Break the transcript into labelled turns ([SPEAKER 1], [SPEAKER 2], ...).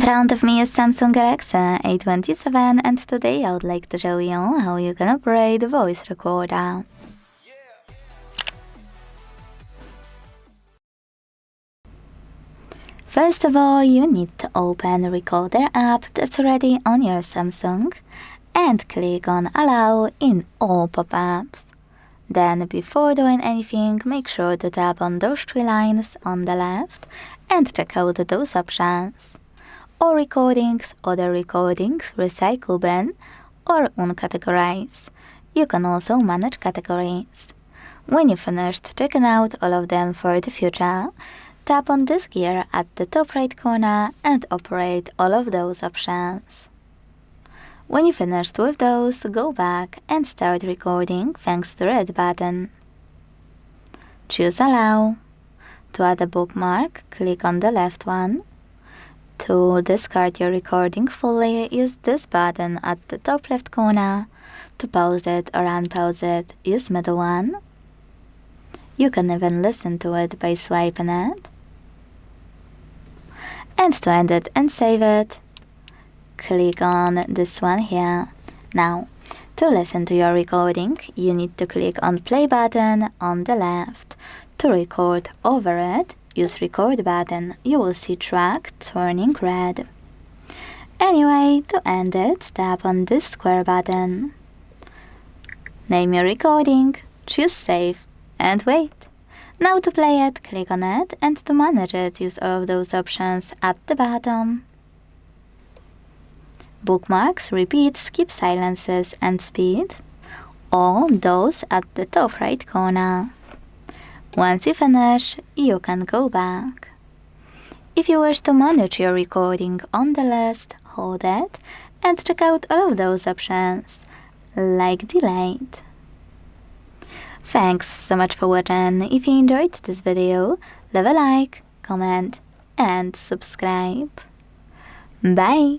[SPEAKER 1] front of me is Samsung Galaxy A27 and today I would like to show you how you can operate the voice recorder. First of all, you need to open the Recorder app that's already on your Samsung and click on Allow in all pop-ups. Then, before doing anything, make sure to tap on those three lines on the left and check out those options. All recordings, other recordings, recycle bin, or Uncategorize. You can also manage categories. When you've finished checking out all of them for the future, tap on this gear at the top right corner and operate all of those options. When you're finished with those, go back and start recording thanks to the red button. Choose Allow. To add a bookmark, click on the left one. To discard your recording fully, use this button at the top left corner. To pause it or unpause it, use middle one. You can even listen to it by swiping it. And to end it and save it, click on this one here. Now, to listen to your recording, you need to click on play button on the left. To record over it, use record button. You will see track turning red. Anyway, to end it, tap on this square button. Name your recording, choose save, and wait. Now to play it, click on it, and to manage it, use all of those options at the bottom. Bookmarks, repeat, skip silences, and speed. All those at the top right corner. Once you finish, you can go back. If you wish to manage your recording on the list, hold it and check out all of those options, like delete. Thanks so much for watching. If you enjoyed this video, leave a like, comment, and subscribe. Bye!